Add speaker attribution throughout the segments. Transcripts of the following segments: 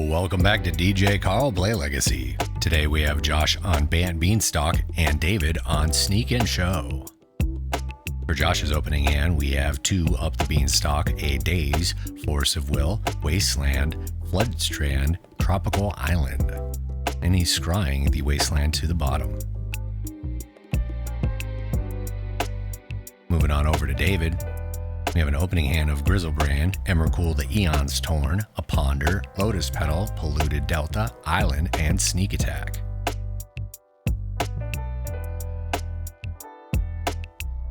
Speaker 1: Welcome back to DJ Carl Play Legacy. Today we have Josh on Bant Beanstalk and David on Sneak and Show. For Josh's opening hand, we have 2 up the Beanstalk, a Daze, Force of Will, Wasteland, Flood Strand, Tropical Island. And he's scrying the Wasteland to the bottom. Moving on over to David, we have an opening hand of Grizzlebrand, Emrakul the Eon's Torn, a Ponder, Lotus Petal, Polluted Delta, Island, and Sneak Attack.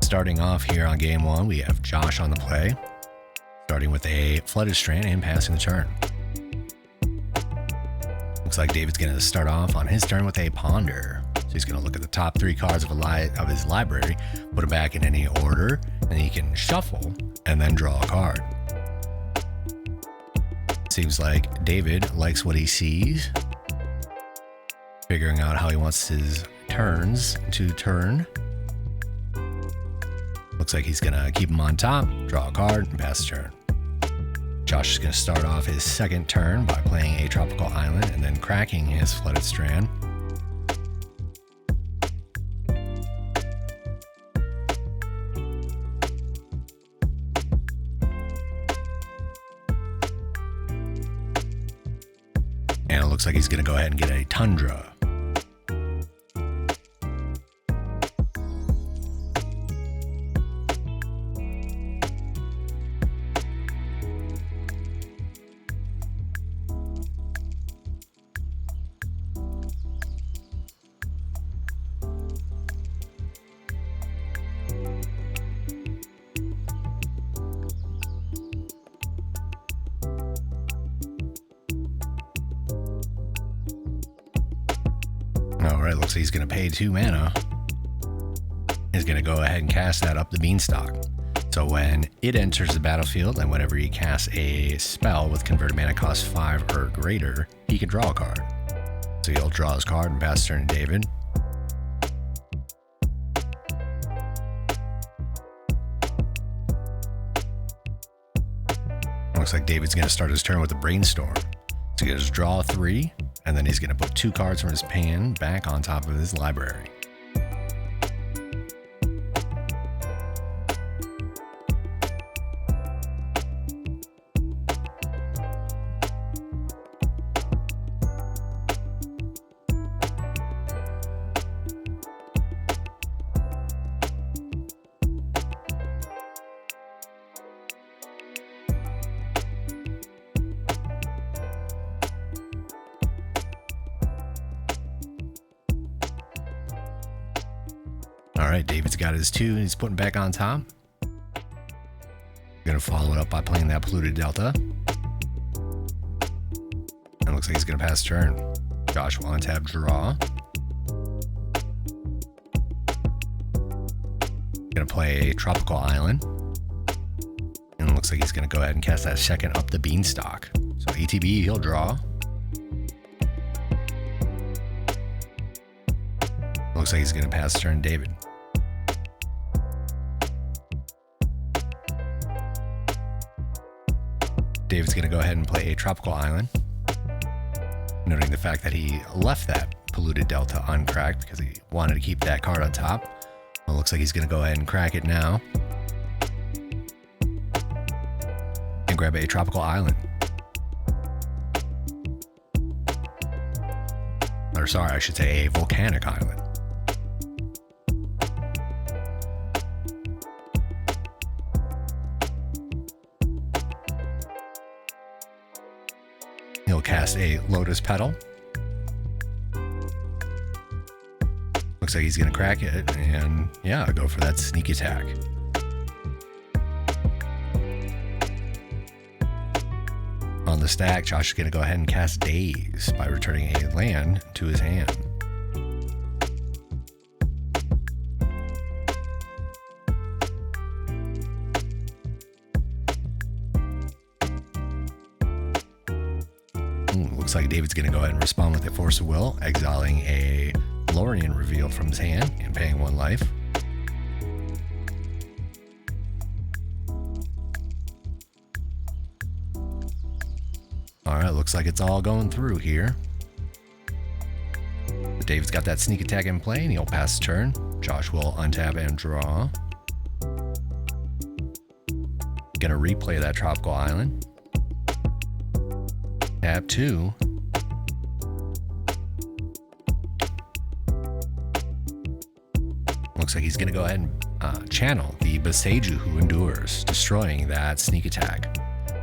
Speaker 1: Starting off here on game 1, we have Josh on the play, starting with a Flooded Strand and passing the turn. Looks like David's going to start off on his turn with a Ponder. So he's going to look at the top 3 cards of his library, put them back in any order, and he can shuffle and then draw a card. Seems like David likes what he sees, figuring out how he wants his turns to turn. Looks like he's going to keep them on top, draw a card, and pass the turn. Josh is going to start off his second turn by playing a Tropical Island and then cracking his Flooded Strand. And it looks like he's going to go ahead and get a Tundra. Alright, looks like he's going to pay 2 mana. He's going to go ahead and cast that up the Beanstalk. So when it enters the battlefield and whenever he casts a spell with converted mana cost 5 or greater, he can draw a card. So he'll draw his card and pass the turn to David. Looks like David's going to start his turn with a Brainstorm. So he just draw 3, and then he's going to put 2 cards from his hand back on top of his library. Alright, David's got his 2, and he's putting back on top. Going to follow it up by playing that Polluted Delta. And it looks like he's going to pass turn. Josh will untap draw. Going to play Tropical Island. And it looks like he's going to go ahead and cast that second up the Beanstalk. So ETB, he'll draw. Looks like he's going to pass turn to David. David's going to go ahead and play a Tropical Island, noting the fact that he left that Polluted Delta uncracked because he wanted to keep that card on top. Well, it looks like he's going to go ahead and crack it now and grab a Tropical Island. Or sorry, I should say a Volcanic Island. He'll cast a Lotus Petal. Looks like he's going to crack it, and yeah, go for that Sneak Attack. On the stack, Josh is going to go ahead and cast Daze by returning a land to his hand. Looks like David's going to go ahead and respond with a Force of Will, exiling a Lorien Reveal from his hand and paying 1 life. Alright, looks looks like it's all going through here. But David's got that sneak attack in play, and he'll pass the turn. Josh will untap and draw. Gonna replay that tropical island. Tap 2. Looks like he's gonna go ahead and channel the Boseiju who endures, destroying that sneak attack.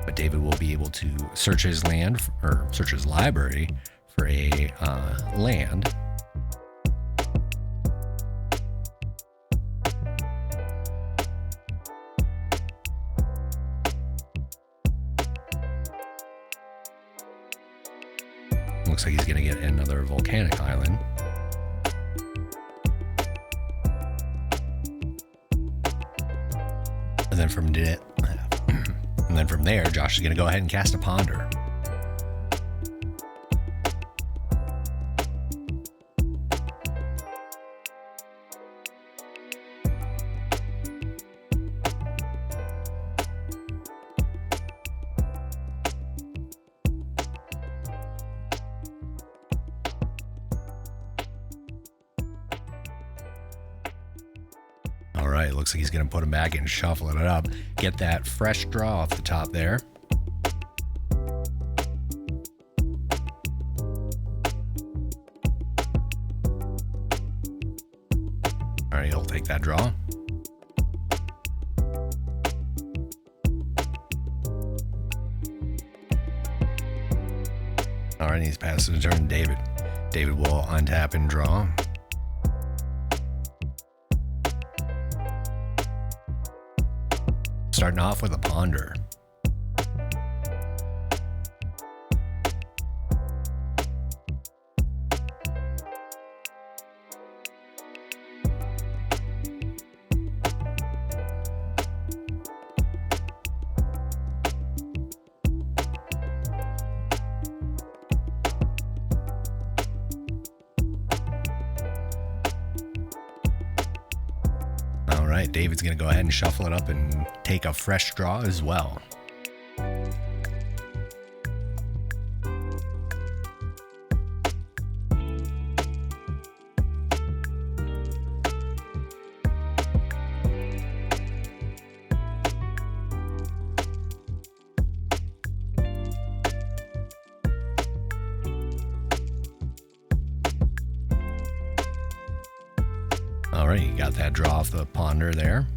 Speaker 1: But David will be able to search his land, or search his library for a land. Looks like he's going to get another volcanic island. And then from there, Josh is going to go ahead and cast a ponder. All right, looks like he's going to put him back and shuffle it up. Get that fresh draw off the top there. All right, he'll take that draw. All right, he's passing the turn to David. David will untap and draw. Starting off with a ponder. All right, David's going to go ahead and shuffle it up and take a fresh draw as well. All right, you got that draw off the ponder there.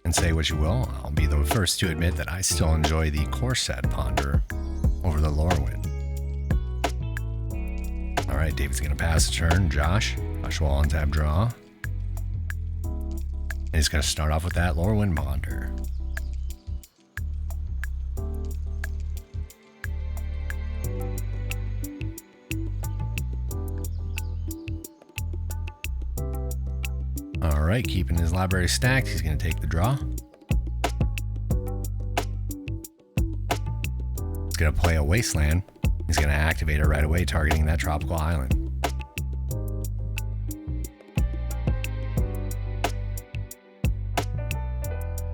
Speaker 1: And say what you will, I'll be the first to admit that I still enjoy the core set ponder over the Lorwyn. All right, David's going to pass the turn. Josh will untap draw. And he's going to start off with that Lorwyn ponder. All right, keeping his library stacked, he's going to take the draw. He's going to play a wasteland. He's going to activate it right away, targeting that tropical island.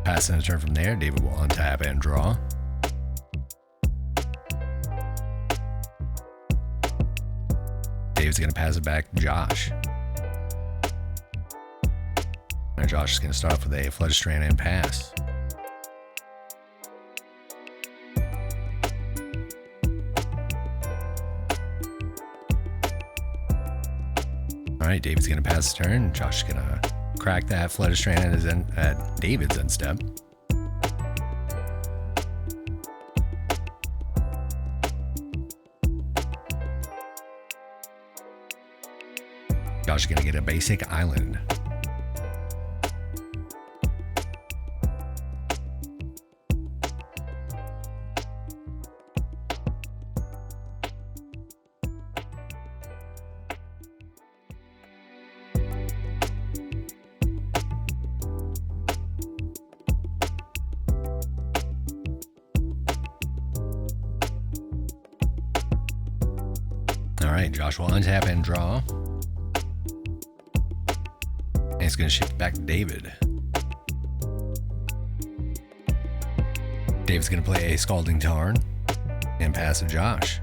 Speaker 1: Passing a turn from there, David will untap and draw. David's going to pass it back to Josh. And Josh is going to start off with a Flood Strand and pass. All right, David's going to pass the turn. Josh is going to crack that Flood Strand at David's end step. Josh is going to get a basic island. All right, Josh will untap and draw. And it's going to shift back to David. David's going to play a Scalding Tarn. And pass to Josh.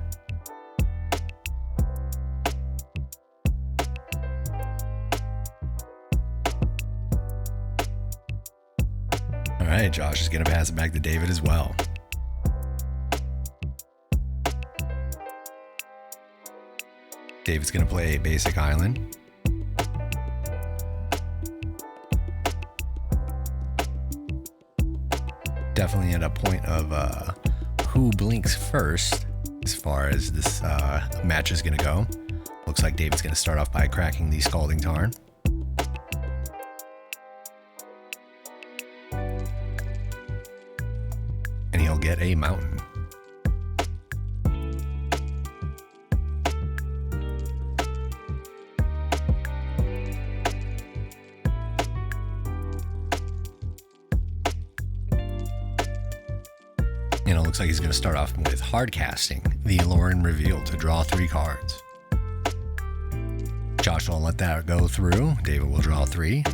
Speaker 1: All right, Josh is going to pass it back to David as well. David's going to play a basic island. Definitely at a point of who blinks first as far as this match is going to go. Looks like David's going to start off by cracking the Scalding Tarn. And he'll get a mountain. And it looks like he's going to start off with hard casting the Lauren Reveal to draw 3 cards. Josh will let that go through. David will draw 3.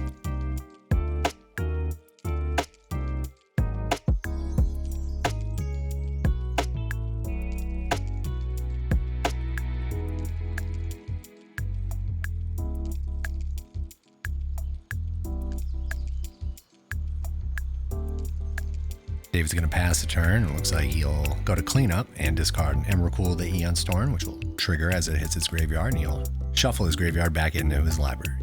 Speaker 1: David's going to pass the turn. It looks like he'll go to cleanup and discard an Emrakul the Aeon Storm, which will trigger as it hits its graveyard, and he'll shuffle his graveyard back into his library.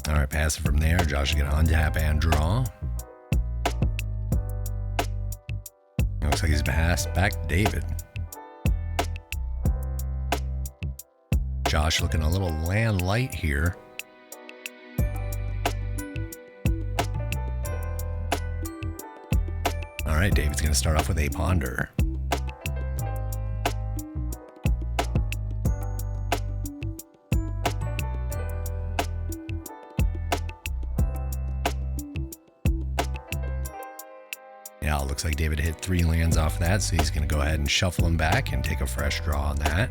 Speaker 1: All right, pass it from there. Josh is going to untap and draw. It looks like he's passed back to David. Josh looking a little land light here. All right, David's going to start off with a Ponder. Yeah, it looks like David hit 3 lands off that, so he's going to go ahead and shuffle them back and take a fresh draw on that.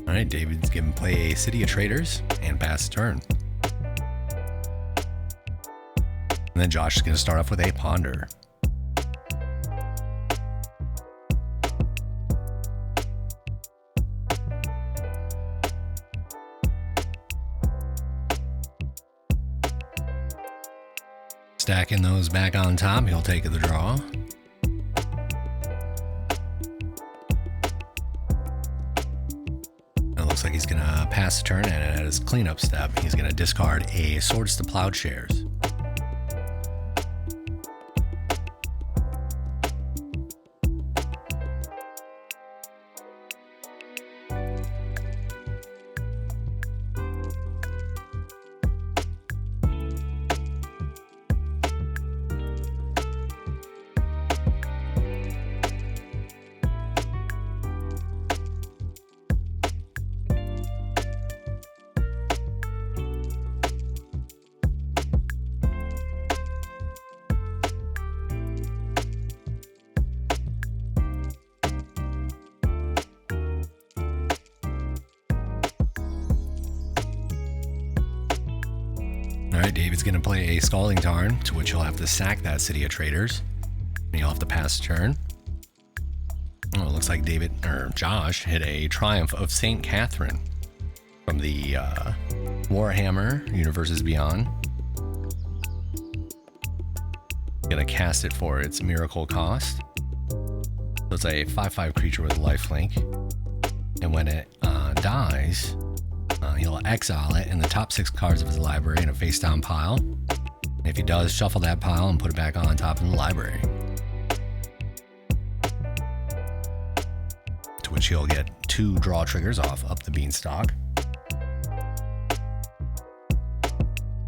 Speaker 1: All right, David's going to play a City of Traders and pass the turn. And then Josh is going to start off with a Ponder. Stacking those back on top, he'll take the draw. Looks like he's going to pass the turn, and at his cleanup step, he's going to discard a Swords to Plowshares. All right, David's going to play a Scalding Tarn, to which he'll have to sack that City of Traders. And he'll have to pass the turn. Oh, it looks like Josh hit a Triumph of St. Catherine from the Warhammer Universes Beyond. Gonna cast it for its miracle cost. So it's a 5/5 creature with lifelink. And when it dies, he'll exile it and the top 6 cards of his library in a face down pile. And if he does, shuffle that pile and put it back on top of the library. which he'll get 2 draw triggers off up the Beanstalk.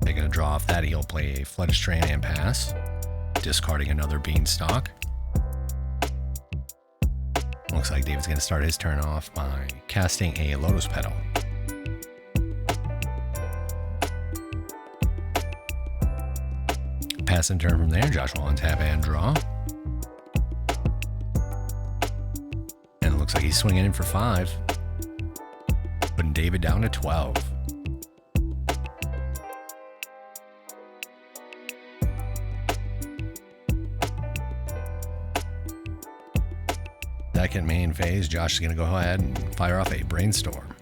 Speaker 1: Taking a draw off that, he'll play a Flooded Strand and pass, discarding another Beanstalk. Looks like David's going to start his turn off by casting a Lotus Petal. Pass and turn from there. Josh will untap and draw. And it looks like he's swinging in for 5, putting David down to 12. Second main phase, Josh is going to go ahead and fire off a Brainstorm.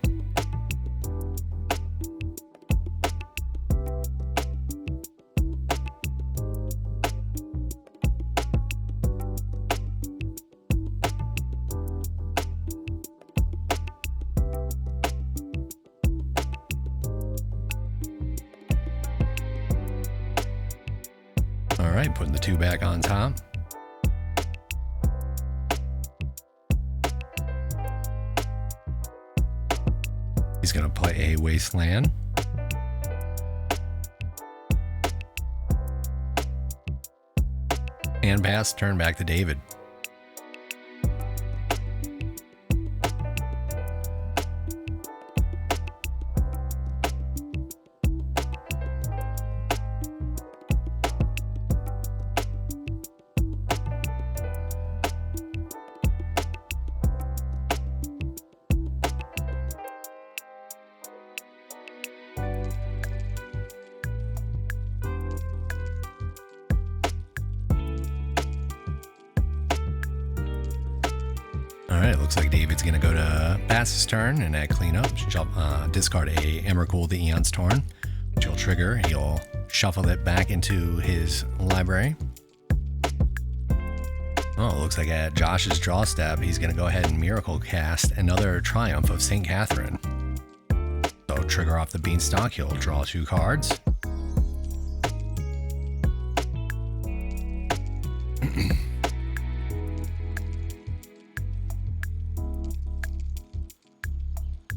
Speaker 1: All right, putting the 2 back on top. He's going to play a Wasteland. And pass, turn back to David. All right, looks like David's going to go to pass his turn, and at cleanup, discard a Emrakul the Eon's Torn, which will trigger. He'll shuffle it back into his library. Oh, it looks like at Josh's draw step, he's going to go ahead and Miracle cast another Triumph of St. Catherine. So trigger off the Beanstalk, he'll draw 2 cards.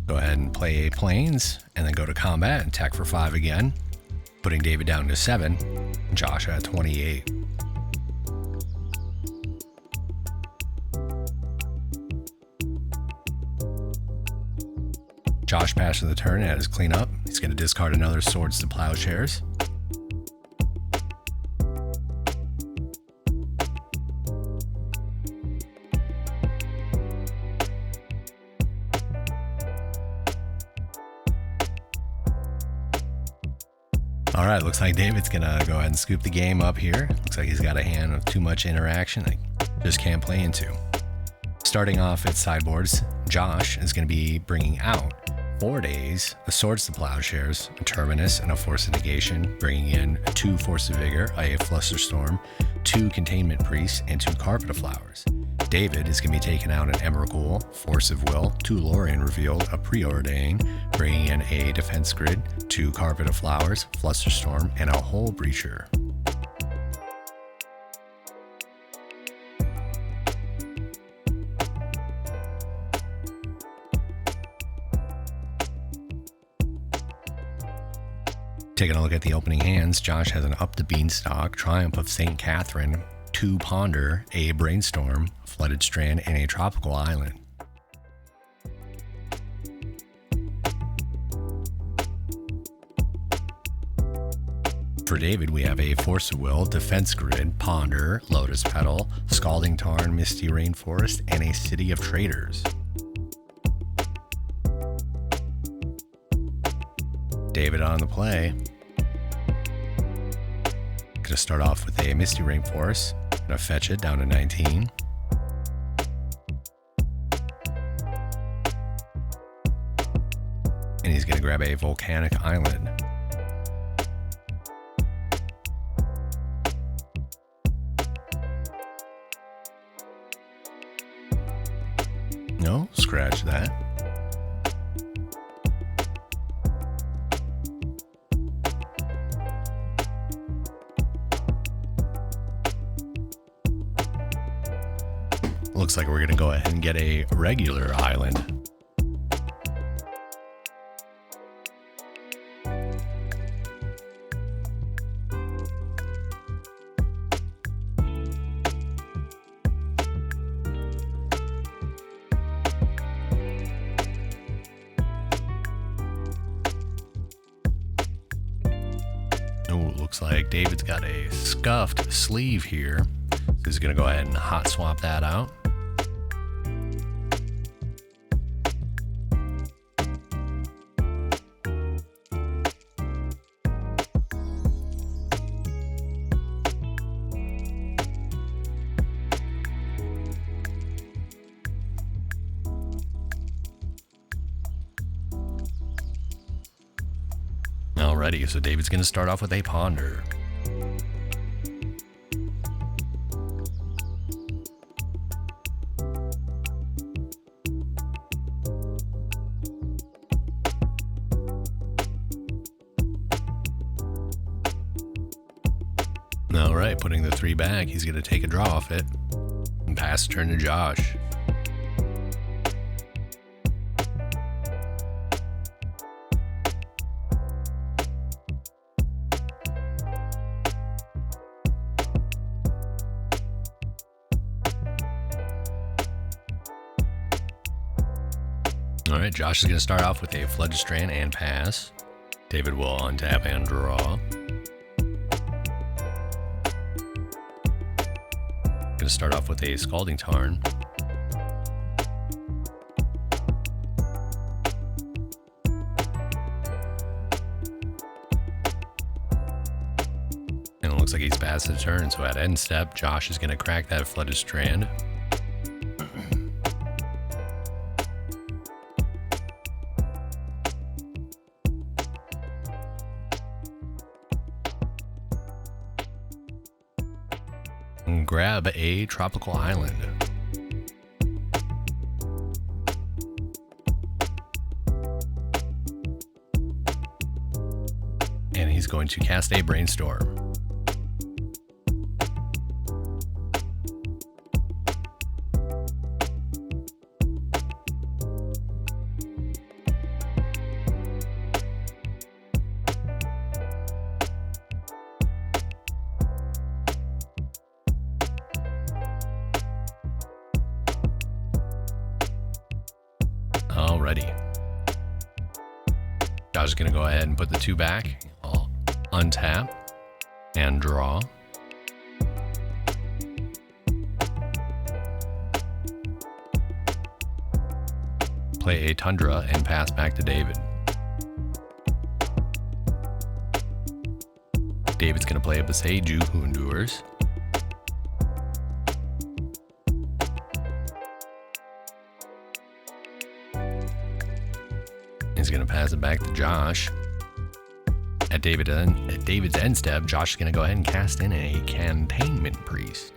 Speaker 1: Go ahead and play a Plains, and then go to combat and attack for 5 again, putting David down to 7, Josh at 28. Josh passes the turn at his cleanup. He's going to discard another Swords to Plowshares. All right, looks like David's going to go ahead and scoop the game up here. Looks like he's got a hand of too much interaction I just can't play into. Starting off at sideboards, Josh is going to be bringing out 4 days, a Swords to Plowshares, a Terminus, and a Force of Negation, bringing in 2 Force of Vigor, a Flusterstorm, 2 Containment Priests, and 2 Carpet of Flowers. David is going to be taking out an Emrakul, Force of Will, 2 Lorien Revealed, a Preordain, bringing in a Defense Grid, 2 Carpet of Flowers, Flusterstorm, and a Hull Breacher. Taking a look at the opening hands, Josh has an Up the Beanstalk, Triumph of St. Catherine, 2 Ponder, a Brainstorm, Flooded Strand, and a Tropical Island. For David, we have a Force of Will, Defense Grid, Ponder, Lotus Petal, Scalding Tarn, Misty Rainforest, and a City of Traders. David on the play. Gonna start off with a Misty Rainforest. Gonna fetch it down to 19. And he's gonna grab a Volcanic Island. No, scratch that. Looks like we're going to go ahead and get a regular island. Looks like David's got a scuffed sleeve here. He's going to go ahead and hot swap that out. Alrighty, so David's going to start off with a ponder. Alright, putting the 3 back, he's going to take a draw off it and pass the turn to Josh. Alright, Josh is going to start off with a Flood Strand and pass. David will untap and draw. Going to start off with a Scalding Tarn. And it looks like he's passed the turn, so at end step, Josh is going to crack that Flooded Strand. And grab a tropical island. And he's going to cast a Brainstorm. Alrighty. Josh is going to go ahead and put the 2 back. I'll untap and draw. Play a Tundra and pass back to David. David's going to play a Beseiju, who endures. He's going to pass it back to Josh. At David's end step, Josh is going to go ahead and cast in a Containment Priest.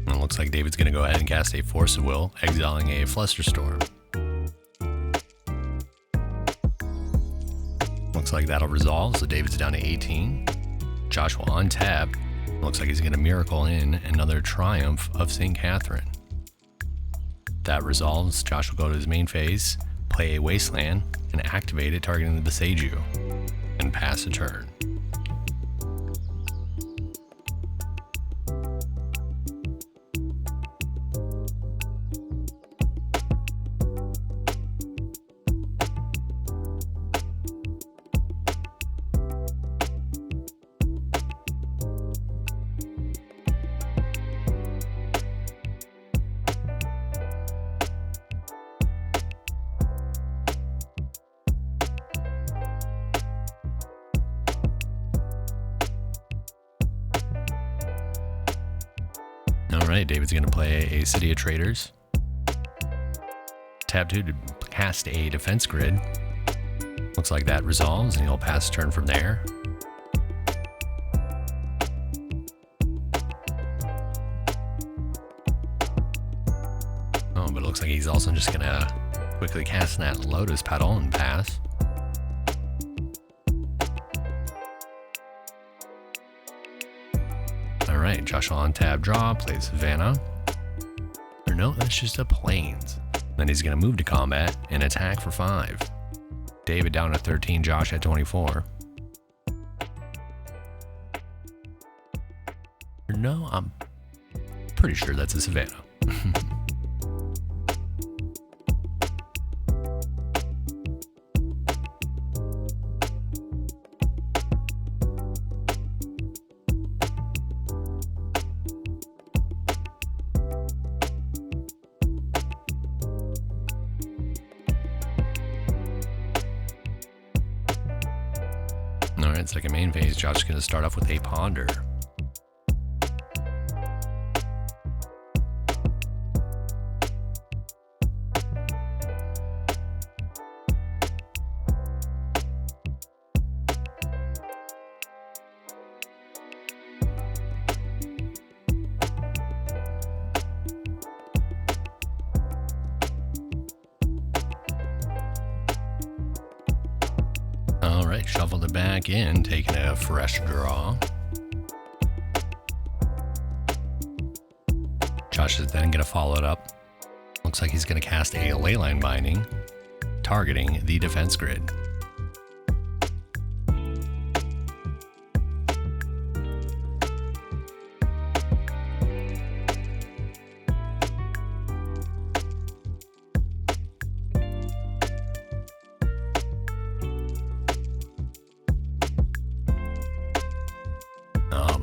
Speaker 1: And it looks like David's going to go ahead and cast a Force of Will, exiling a Flusterstorm. Looks like that'll resolve, so David's down to 18. Josh will untap. Looks like he's going to Miracle in another Triumph of St. Catherine. That resolves. Josh will go to his main phase, play a Wasteland, and activate it, targeting the Beseiju, and pass a turn. Alright, David's going to play a City of Traders. Tab 2 to cast a Defense Grid. Looks like that resolves, and he'll pass turn from there. Oh, but it looks like he's also just gonna quickly cast that Lotus Petal and pass. Alright, Josh will untap draw, plays Savannah. Or no, that's just a Plains. Then he's gonna move to combat and attack for 5. David down at 13, Josh at 24. No, I'm pretty sure that's a Savannah. Alright, second main phase, Josh is going to start off with a Ponder. Alright, shuffled it back in, taking a fresh draw. Josh is then going to follow it up. Looks like he's going to cast a Leyline Binding, targeting the defense grid.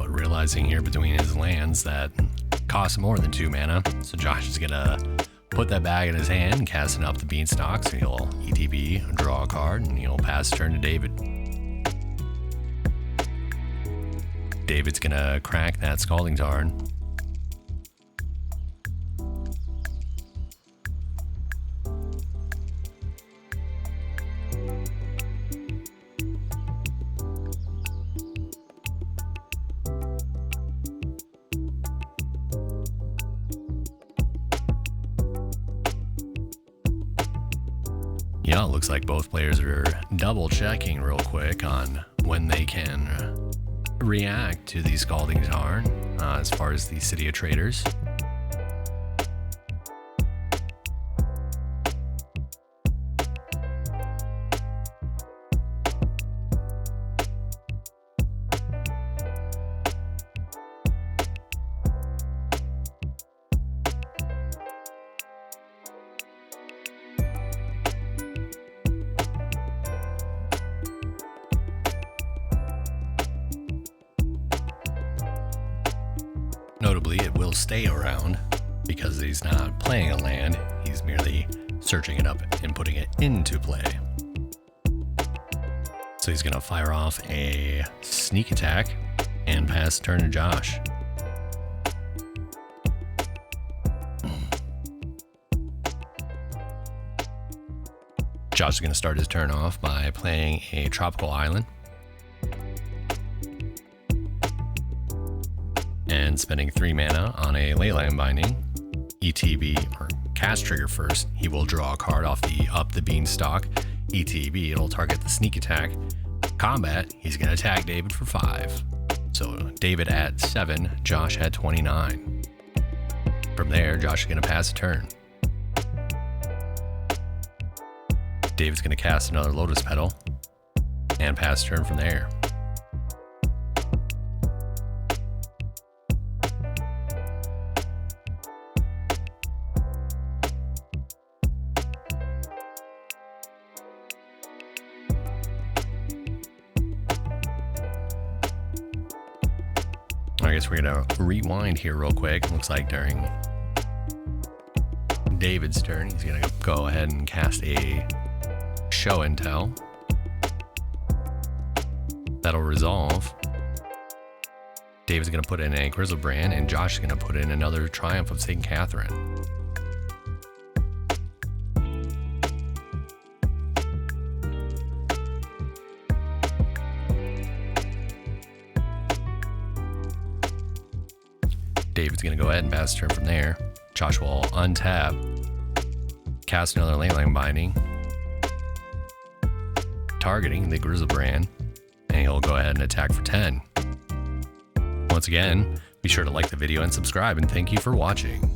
Speaker 1: Realizing here between his lands that cost more than 2 mana, so Josh is gonna put that bag in his hand, casting up the Beanstalk, so he'll ETB, draw a card, and he'll pass turn to David. David's gonna crack that Scalding Tarn. Yeah, it looks like both players are double checking real quick on when they can react to the Scalding Tarn as far as the City of Traders. Notably, it will stay around because he's not playing a land, he's merely searching it up and putting it into play. So he's going to fire off a Sneak Attack and pass turn to Josh. Josh is going to start his turn off by playing a Tropical Island and spending 3 mana on a Leyline Binding. ETB, or cast trigger first, he will draw a card off the Up the Beanstalk. ETB, it'll target the Sneak Attack. Combat, he's going to attack David for 5. So David at 7, Josh at 29. From there, Josh is going to pass a turn. David's going to cast another Lotus Petal and pass turn from there. I guess we're going to rewind here real quick. Looks like during David's turn, he's going to go ahead and cast a Show and Tell. That'll resolve. David's going to put in a Grizzlebrand, and Josh is going to put in another Triumph of St. Catherine. David's going to go ahead and pass turn from there. Josh will untap, Cast another Leyline Binding, targeting the Griselbrand, and he'll go ahead and attack for 10. Once again, be sure to like the video and subscribe, and thank you for watching.